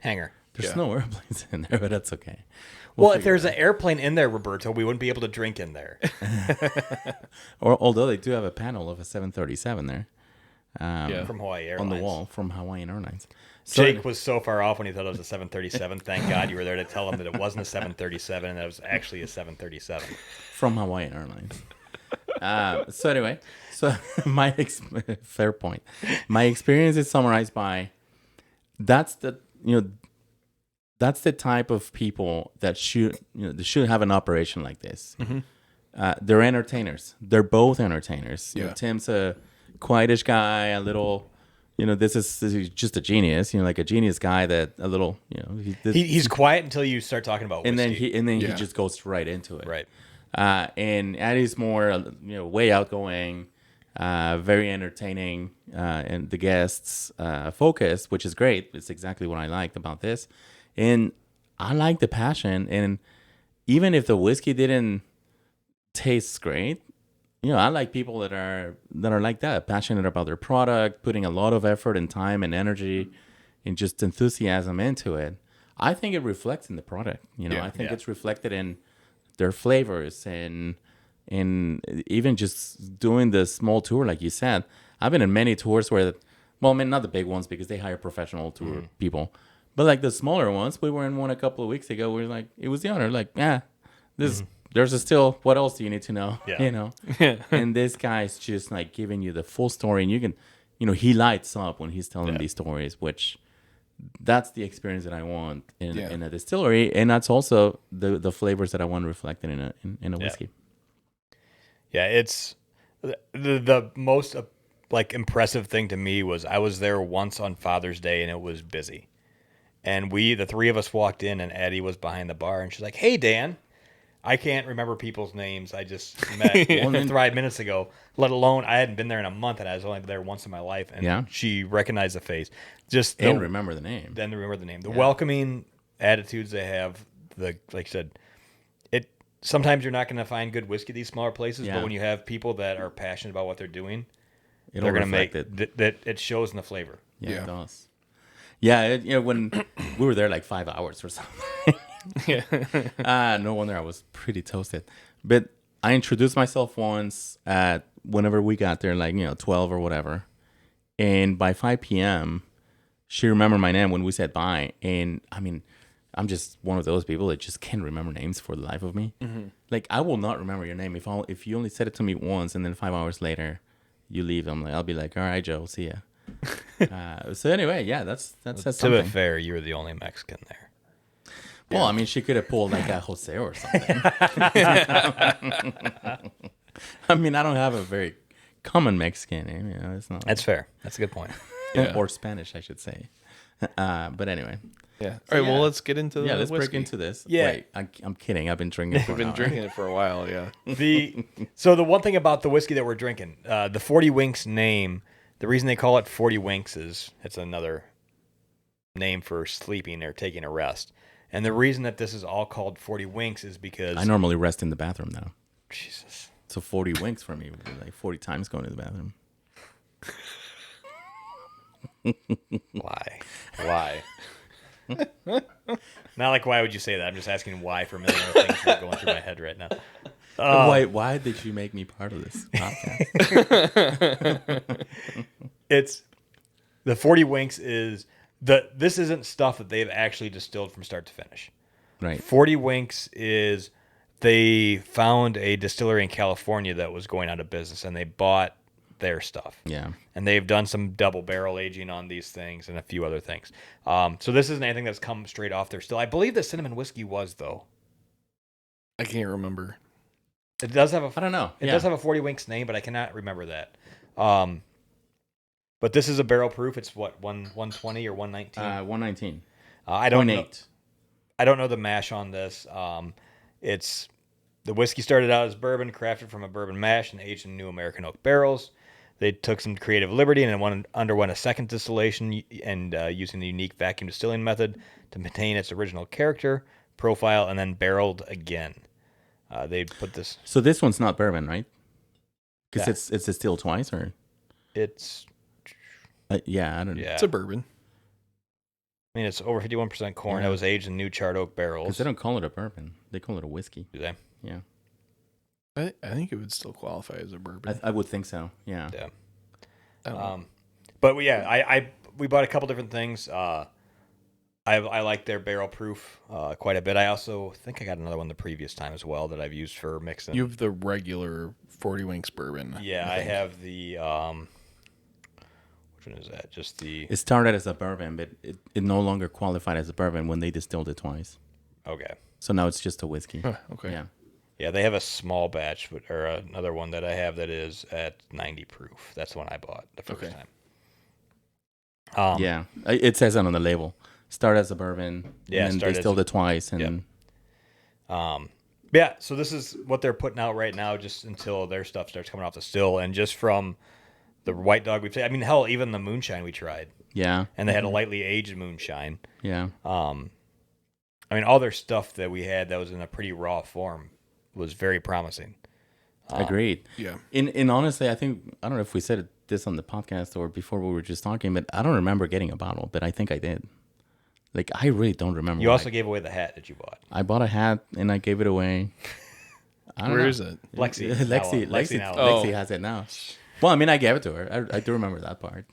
There's no airplanes in there, but that's okay. Well, if there's an airplane in there, Roberto, we wouldn't be able to drink in there. Although they do have a panel of a 737 there. From Hawaii Airlines. On the wall from Hawaiian Airlines. So, Jake was so far off when he thought it was a 737. Thank God you were there to tell him that it wasn't a 737 and that it was actually a 737. From Hawaiian Airlines. So anyway, fair point. My experience is summarized by that's the type of people that should have an operation like this. Mm-hmm. They're entertainers. They're both entertainers. Tim's a quietish guy, a little. This is just a genius. Like a genius guy that a little. He's quiet until you start talking about whiskey. And then he just goes right into it. Right. And Addie's more way outgoing, very entertaining, and the guests focus, which is great. It's exactly what I liked about this. And I like the passion. And even if the whiskey didn't taste great, I like people that are like that, passionate about their product, putting a lot of effort and time and energy and just enthusiasm into it. I think it reflects in the product. I think it's reflected in their flavors and even just doing the small tour, like you said. I've been in many tours where, not the big ones because they hire professional tour people. But like the smaller ones, we were in one a couple of weeks ago. We were like, it was the owner, like, there's a still. What else do you need to know? Yeah. And this guy's just like giving you the full story, and you can, he lights up when he's telling these stories, which that's the experience that I want in a distillery, and that's also the flavors that I want reflected in a whiskey. Yeah, it's the most impressive thing to me was I was there once on Father's Day and it was busy. And the 3 of us walked in and Addie was behind the bar and she's like, "Hey, Dan." I can't remember people's names. I just met 5 minutes ago, let alone I hadn't been there in a month and I was only there once in my life. And she recognized the face. Remember the name. Then remember the name. The welcoming attitudes they have, like you said, sometimes you're not going to find good whiskey at these smaller places, but when you have people that are passionate about what they're doing, they're going to make it. That it shows in the flavor. Yeah, it does. Yeah, when we were there like 5 hours or something. No wonder I was pretty toasted. But I introduced myself once whenever we got there, 12 or whatever. And by 5 p.m., she remembered my name when we said bye. And I mean, I'm just one of those people that just can't remember names for the life of me. Mm-hmm. Like, I will not remember your name if you only said it to me once and then 5 hours later you leave. I'll be like, all right, Joe, see ya. So anyway, yeah, that's something. To be fair, you were the only Mexican there. Well, I mean, she could have pulled like a Jose or something. I mean, I don't have a very common Mexican name. You know, it's not. That's fair. That's a good point. Or Spanish, I should say. But anyway. Yeah. All right. Well, let's get into the let's whiskey. break into this. Yeah. Wait, I'm kidding. I've been drinking. We've been drinking it for a while. Yeah. So the one thing about the whiskey that we're drinking, the 40 Winks name, the reason they call it 40 Winks is it's another name for sleeping or taking a rest. And the reason that this is all called 40 Winks is because I normally rest in the bathroom now. Jesus. So 40 winks for me would be like 40 times going to the bathroom. Why? Not like why would you say that? I'm just asking why for a million other things that are going through my head right now. Why did you make me part of this podcast? It's the 40 Winks is this isn't stuff that they've actually distilled from start to finish. Right. 40 Winks is they found a distillery in California that was going out of business and they bought their stuff. Yeah. And they've done some double barrel aging on these things and a few other things. So this isn't anything that's come straight off their still. I believe the cinnamon whiskey was, though. I can't remember. It does have I don't know. It does have a 40 Winks name, but I cannot remember that. But this is a barrel proof. It's what, 120 or 119? 119. I don't know. 0.8. I don't know the mash on this. It's the whiskey started out as bourbon, crafted from a bourbon mash, and aged in new American oak barrels. They took some creative liberty and underwent a second distillation and using the unique vacuum distilling method to maintain its original character, profile, and then barreled again. They put this. So this one's not bourbon, right? Because Yeah. it's distilled twice, or It's I don't know. yeah. It's a bourbon. I mean, it's over 51% corn. Yeah. It was aged in new charred oak barrels. Because they don't call it a bourbon; they call it a whiskey. Do they? Yeah, I think it would still qualify as a bourbon. I would think so. Yeah. Yeah. I don't know. But yeah, we bought a couple different things. I like their barrel proof quite a bit. I also think I got another one the previous time as well that I've used for mixing. You have the regular 40 Winks bourbon. Yeah, I have the which one is that? Just the It started as a bourbon, but it no longer qualified as a bourbon when they distilled it twice. okay. So now it's just a whiskey. Huh, okay. Yeah. Yeah, they have a small batch, or another one that I have that is at 90 proof. That's the one I bought the first Okay. time. Yeah. It says that on the label. Start as a bourbon. Yeah, And then start as distilled a- it twice. And Yeah, so this is what they're putting out right now, just until their stuff starts coming off the still, and just from the White Dog we've. I mean, hell, even the moonshine we tried, yeah. and they had a lightly aged moonshine. Yeah. I mean, all their stuff that we had that was in a pretty raw form was very promising. Agreed. Yeah. In honestly, I don't know if we said this on the podcast or before we were just talking, but I don't remember getting a bottle, but I think I did. Like, I really don't remember. You also gave away the hat that you bought. I bought a hat and I gave it away. Where is it? Lexi. Lexi now. Oh. Lexi has it now. Well, I mean, I gave it to her. I do remember that part.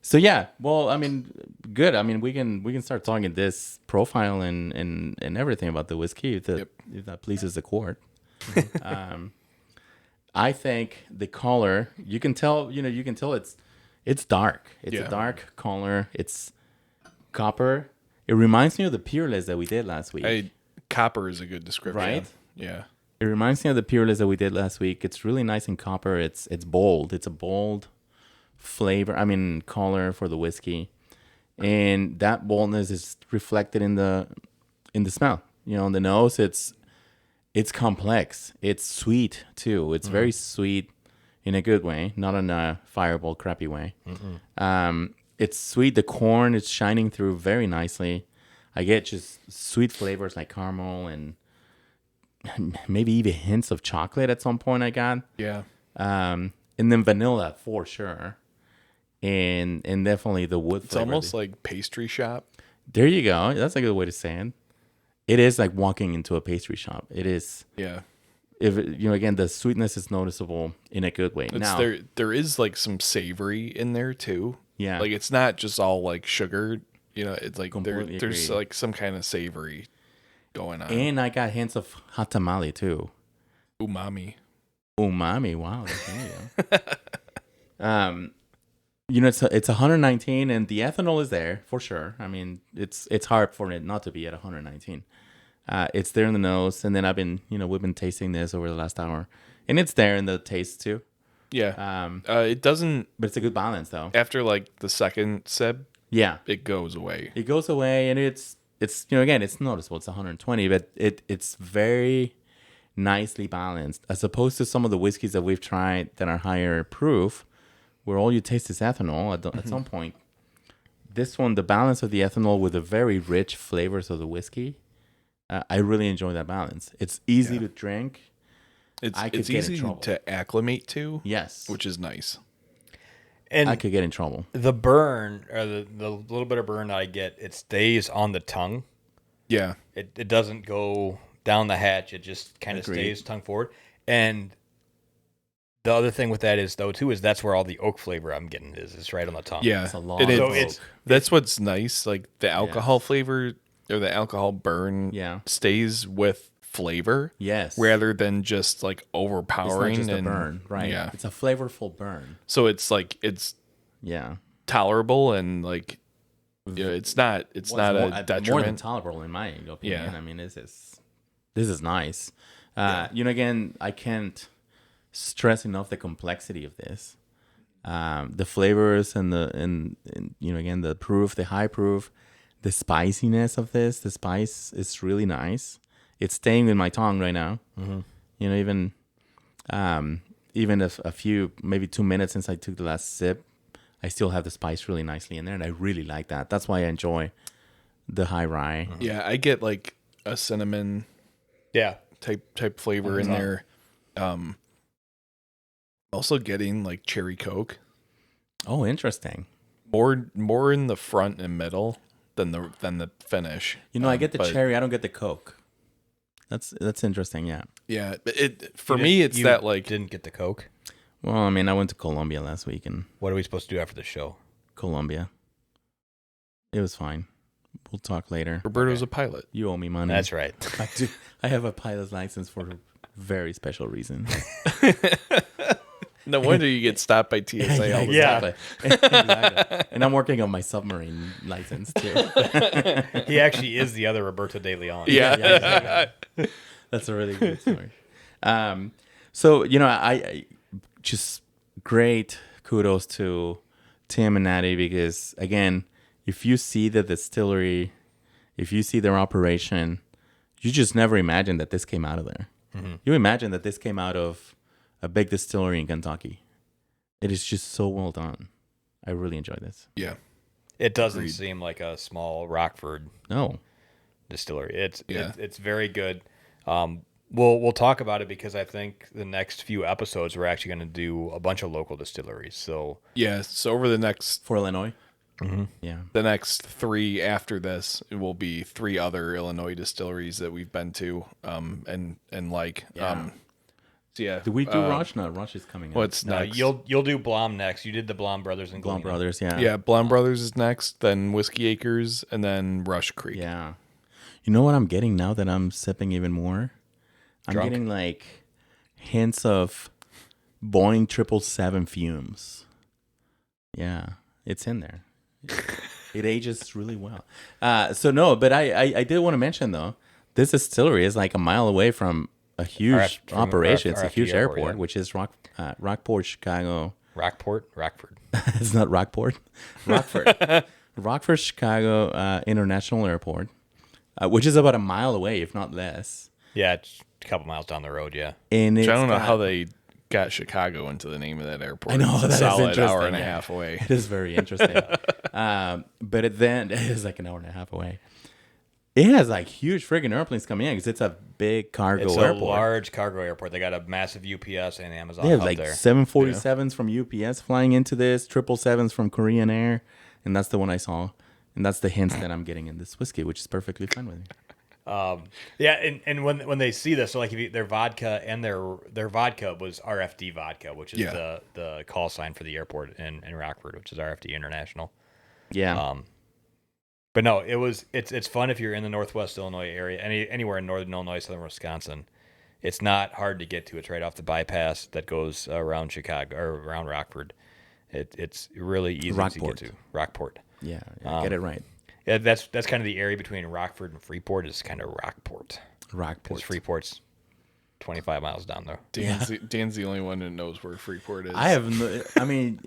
So yeah, well, I mean, good. I mean, we can start talking this profile and everything about the whiskey if that pleases the court. I think the color, you can tell it's dark. It's a dark color. It's copper. It reminds me of the Peerless that we did last week. Copper is a good description. Right? Yeah. It reminds me of the Peerless that we did last week. It's really nice in copper. It's bold. It's a bold flavor. I mean, color for the whiskey, and that boldness is reflected in the smell. You know, in the nose, it's complex. It's sweet too. It's very sweet in a good way, not in a fireball crappy way. It's sweet. The corn is shining through very nicely. I get just sweet flavors like caramel and maybe even hints of chocolate at some point I got. Yeah. And then vanilla for sure. And definitely the wood It's flavor. almost like pastry shop. There you go. That's a good way to say it. It is like walking into a pastry shop. It is. Yeah. If again, the sweetness is noticeable in a good way. It's Now, there is like some savory in there too. yeah. Like it's not just all like sugar. You know, it's like Completely there's agreed. like some kind of savory going on. And I got hints of hot tamale too. Umami. Umami, wow. There you go. You know, it's 119, and the ethanol is there for sure. I mean, it's hard for it not to be at 119. It's there in the nose, and then we've been tasting this over the last hour, and it's there in the taste too. Yeah. It doesn't. But it's a good balance though. After like the second sip, Yeah, it goes away. it goes away, and it's again, it's noticeable. It's 120, but it's very nicely balanced as opposed to some of the whiskeys that we've tried that are higher proof, where all you taste is ethanol at some point. This one, the balance of the ethanol with the very rich flavors of the whiskey, I really enjoy that balance. It's easy to drink. It's easy to acclimate to. Yes, which is nice. And I could get in trouble. the burn, or the little bit of burn I get, it stays on the tongue. Yeah. It doesn't go down the hatch. It just kind of stays tongue forward. And the other thing with that is that's where all the oak flavor I'm getting is right on the tongue. Yeah. It's a lot And of oak. that's what's nice. Like the alcohol flavor or the alcohol burn stays with flavor. Yes. Rather than just like overpowering. It's not just and a burn, right? Yeah. It's a flavorful burn. So it's like it's tolerable and like it's not a detriment. More than tolerable in my opinion. Yeah. I mean, this is nice. Again, I can't stress enough the complexity of this. The flavors and again, the proof, the high proof, the spiciness of this. The spice is really nice. It's staying in my tongue right now. Mm-hmm. You know, even a few, maybe 2 minutes since I took the last sip, I still have the spice really nicely in there, and I really like that. That's why I enjoy the high rye. Mm-hmm. Yeah, I get like a cinnamon, type flavor in there. Also getting like cherry Coke. Oh, interesting. More in the front and middle than the finish. You know, I get the cherry. I don't get the Coke. That's interesting. Yeah. Yeah. For me, it's that like didn't get the Coke. Well, I mean, I went to Colombia last week, and what are we supposed to do after the show? Colombia. It was fine. We'll talk later. Roberto's a pilot. You owe me money. That's right. I do. I have a pilot's license for a very special reason. No wonder you get stopped by TSA all the time. Exactly. And I'm working on my submarine license too. He actually is the other Roberto de Leon. Yeah. Exactly. That's a really good story. So, I just great kudos to Tim and Natty, because again, if you see the distillery, if you see their operation, you just never imagine that this came out of there. Mm-hmm. You imagine that this came out of a big distillery in Kentucky. It is just so well done. I really enjoy this. Yeah. It doesn't seem like a small Rockford distillery. It's very good. We'll talk about it because I think the next few episodes we're actually going to do a bunch of local distilleries. So so over the next for Illinois, the next 3 after this, it will be 3 other Illinois distilleries that we've been to, and like. So yeah. Do we do Rush? No, Rush is coming up. What's next? You'll do Blom next. You did the Blom Brothers and Blom Brothers, yeah. Yeah, Blom Brothers is next, then Whiskey Acres, and then Rush Creek. Yeah. You know what I'm getting now that I'm sipping even more? I'm Drunk? getting like hints of Boeing 777 fumes. Yeah, it's in there. It ages really well. But I did want to mention though, this distillery is like a mile away from a huge operation. It's a huge airport, which is Rockport, Chicago. Rockford. It's not Rockport. Rockford. Rockford, Chicago International Airport, which is about a mile away, if not less. Yeah, it's a couple miles down the road, yeah. And I don't know how they got Chicago into the name of that airport. I know, it's a that is solid interesting, hour and a half away. It is very interesting. But it is like an hour and a half away. It has like huge friggin' airplanes coming in because it's a big cargo airport. It's a large cargo airport. They got a massive UPS and Amazon They have up like there. 747s from UPS flying into this, 777s from Korean Air, and that's the one I saw. And that's the hints that I'm getting in this whiskey, which is perfectly fine with me. And when they see this, so like if their vodka and their vodka was RFD vodka, which is the call sign for the airport in Rockford, which is RFD International. Yeah. But no, it's fun if you're in the Northwest Illinois area, anywhere in Northern Illinois, Southern Wisconsin. It's not hard to get to. It's right off the bypass that goes around Chicago or around Rockford. It's really easy to get to. Rockport. Yeah, get it right. Yeah, that's kind of the area between Rockford and Freeport is kind of Rockport. Because Freeport's 25 miles down there. Dan's the only one who knows where Freeport is. I have. I mean,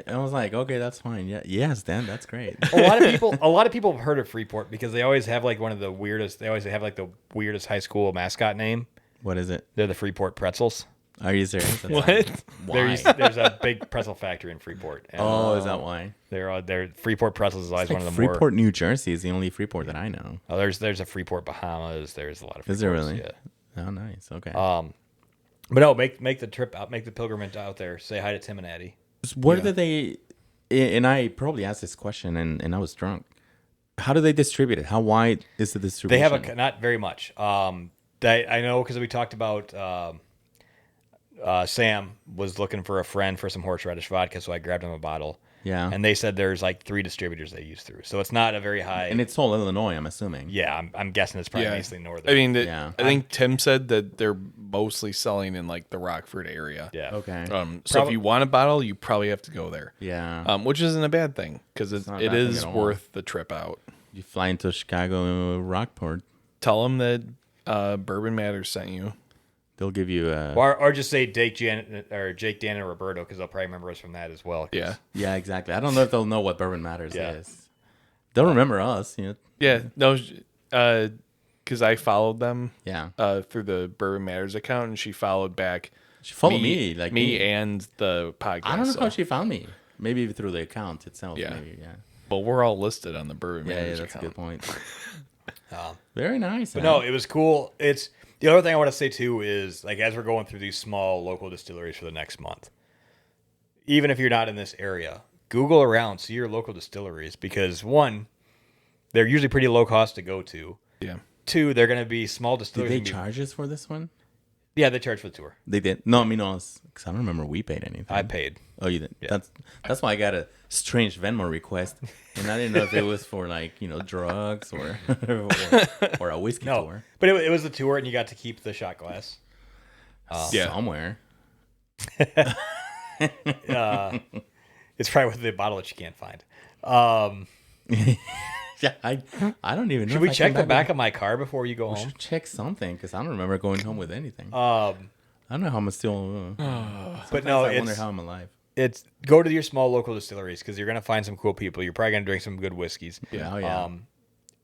I was like, okay, that's fine. Yeah, yes, Dan, that's great. A lot of people have heard of Freeport because they always have like one of the weirdest. They always have like the weirdest high school mascot name. What is it? They're the Freeport Pretzels. Are you serious? What? Why? There's a big pretzel factory in Freeport. And, is that why? They're Freeport Pretzels is always It's like one of the more. Freeport, New Jersey is the only Freeport that I know. Oh, there's a Freeport Bahamas. There's a lot of. Freeports, Is there really? Yeah. Oh, nice. Okay. But no, make the trip out, make the pilgrimage out there. Say hi to Tim and Addie. Where do they? And I probably asked this question, and I was drunk. How do they distribute it? How wide is the distribution? They have not very much. I know because we talked about. Sam was looking for a friend for some horseradish vodka, so I grabbed him a bottle. Yeah. And they said there's like 3 distributors they use through, so it's not a very high. And it's all Illinois, I'm assuming. Yeah, I'm guessing it's probably mostly northern. I mean, I think Tim said that they're mostly selling in like the Rockford area. Yeah. Okay. So if you want a bottle, you probably have to go there. Yeah. Which isn't a bad thing because it is worth the trip out. You fly into Chicago, Rockport. Tell them that Bourbon Matters sent you. They'll give you a... Or just say Jake, Dan, and Roberto because they'll probably remember us from that as well. Yeah. Yeah, exactly. I don't know if they'll know what Bourbon Matters is. They'll remember us. You know? Yeah. No, because I followed them through the Bourbon Matters account, and she followed back. She followed me. Like me and the podcast. I don't know how she found me. Maybe through the account itself. Yeah. Maybe, yeah. Well, we're all listed on the Bourbon Matters that's account. a good point. Very nice. But no, it was cool. It's... The other thing I want to say, too, is, like, as we're going through these small local distilleries for the next month, even if you're not in this area, Google around, see your local distilleries, because, 1, they're usually pretty low cost to go to. Yeah. 2, they're going to be small distilleries. Did they charge us for this one? Yeah, they charge for the tour. They did? No, I mean, because I don't remember we paid anything. I paid. Oh, you did? Yeah. That's why I got a strange Venmo request, and I didn't know if it was for, like, drugs or or a whiskey tour. But it was the tour, and you got to keep the shot glass. Somewhere. It's probably with the bottle that you can't find. Yeah, I don't even know. Should we check the back of my car before you go home? We should check something, because I don't remember going home with anything. I don't know how I'm still... but no, I wonder how I'm alive. It's go to your small local distilleries because you're gonna find some cool people. You're probably gonna drink some good whiskeys. Yeah, oh, yeah.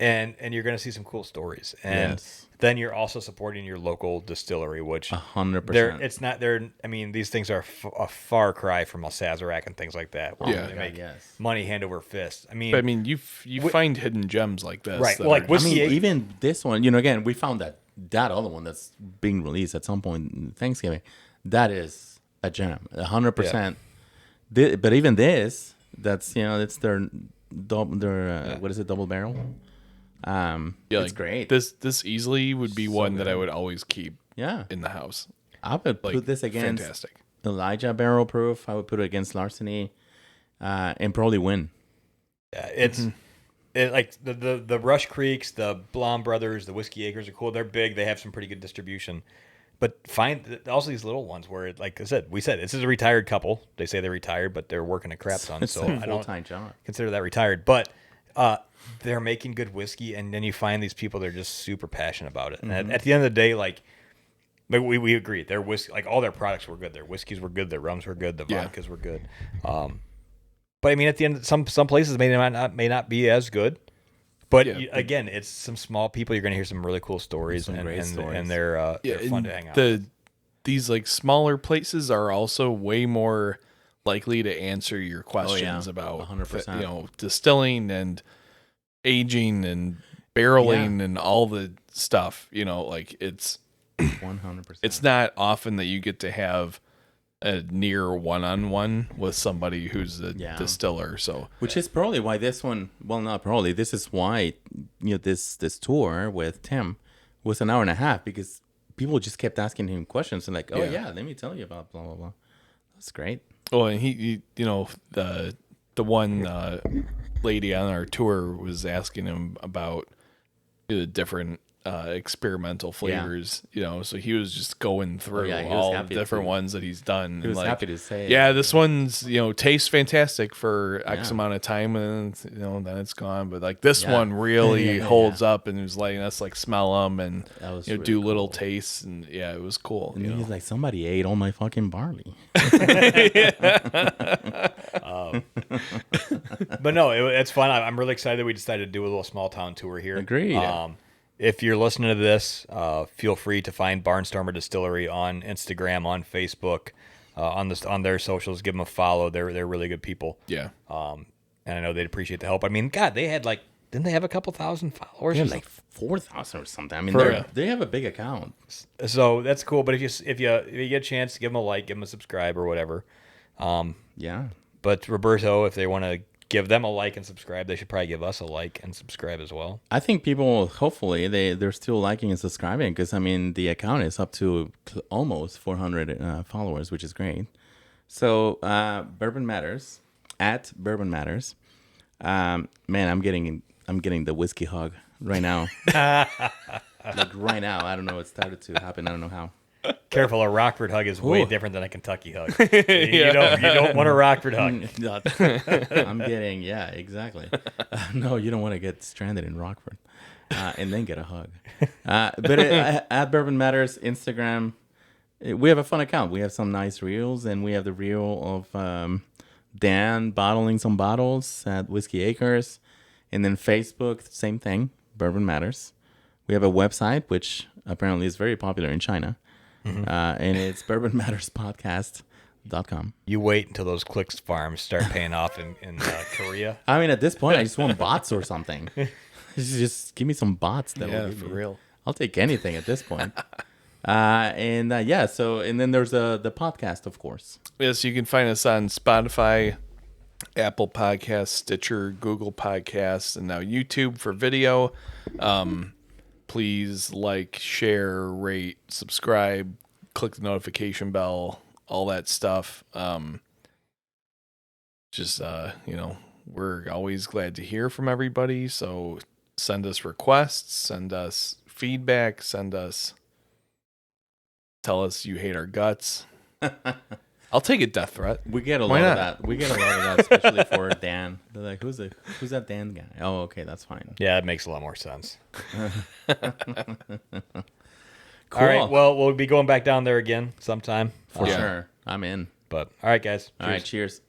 And you're gonna see some cool stories. And then you're also supporting your local distillery, which 100%. It's not there. I mean, these things are a far cry from a Sazerac and things like that. Where they make money hand over fist. I mean, you find hidden gems like this, right? Well, like whiskey. Even this one. Again, we found that other one that's being released at some point in Thanksgiving. That is a gem, 100%. But even this, that's it's their what is it, double barrel? It's great. This easily would be one that I would always keep. In the house. I would put this against Elijah Barrel Proof. I would put it against Larceny, and probably win. Yeah, it's like the Rush Creeks, the Blom Brothers, the Whiskey Acres are cool. They're big. They have some pretty good distribution. But find also these little ones where, like I said, this is a retired couple. They say they're retired, but they're working a crap ton. So I don't consider that retired. But they're making good whiskey, and then you find these people that are just super passionate about it. And at the end of the day, like we agree, their whiskey, like all their products were good. Their whiskeys were good. Their rums were good. The vodkas were good. But I mean, at the end, some places may not be as good. But again, it's some small people. You're going to hear some really cool stories, and they're fun to hang out with. These like smaller places are also way more likely to answer your questions about 100%. Distilling and aging and barreling and all the stuff. Like it's 100%. It's not often that you get to have a near one-on-one with somebody who's a distiller. So, which is probably why this one. Well, not probably. This is why this tour with Tim was an hour and a half, because people just kept asking him questions and like, let me tell you about blah blah blah. That's great. Oh, and he the one lady on our tour was asking him about the different experimental flavors, so he was just going through all the different ones that he's done. He was happy to say, this one's, tastes fantastic for X amount of time, and then it's gone. But like this one really holds up, and he was letting us like smell them and really do little tastes, and it was cool. And he's like, somebody ate all my fucking barley. But no, it's fun. I'm really excited that we decided to do a little small town tour here. Agreed. If you're listening to this, feel free to find Barnstormer Distillery on Instagram, on Facebook, on their socials. Give them a follow. They're really good people. Yeah. And I know they'd appreciate the help. I mean, God, they had didn't they have a couple thousand followers? They had like 4,000 or something. I mean, they have a big account. So that's cool. But if you get a chance, give them a like, give them a subscribe or whatever. But Roberto, if they want to give them a like and subscribe, they should probably give us a like and subscribe as well. I think people, hopefully, they're still liking and subscribing because, I mean, the account is up to almost 400 followers, which is great. So, Bourbon Matters, at Bourbon Matters. Man, I'm getting the whiskey hug right now. Like right now. I don't know. It started to happen. I don't know how. Careful, a Rockford hug is way different than a Kentucky hug. You don't want a Rockford hug. I'm getting, exactly. No, you don't want to get stranded in Rockford and then get a hug. But at Bourbon Matters Instagram, we have a fun account. We have some nice reels, and we have the reel of Dan bottling some bottles at Whiskey Acres, and then Facebook, same thing, Bourbon Matters. We have a website which apparently is very popular in China. And it's bourbonmatterspodcast.com. You wait until those Clicks farms start paying off in Korea. I mean, at this point, I just want bots or something. Just give me some bots. For real. I'll take anything at this point. And then there's the podcast, of course. Yes, you can find us on Spotify, Apple Podcasts, Stitcher, Google Podcasts, and now YouTube for video. Please like, share, rate, subscribe, click the notification bell, all that stuff. We're always glad to hear from everybody. So send us requests, send us feedback, tell us you hate our guts. I'll take a death threat. We get a lot of that. We get a lot of that, especially for Dan. They're like, who's that Dan guy? Oh, okay, that's fine. Yeah, it makes a lot more sense. Cool. All right, well, we'll be going back down there again sometime. For sure. I'm in. But all right, guys. All right, cheers.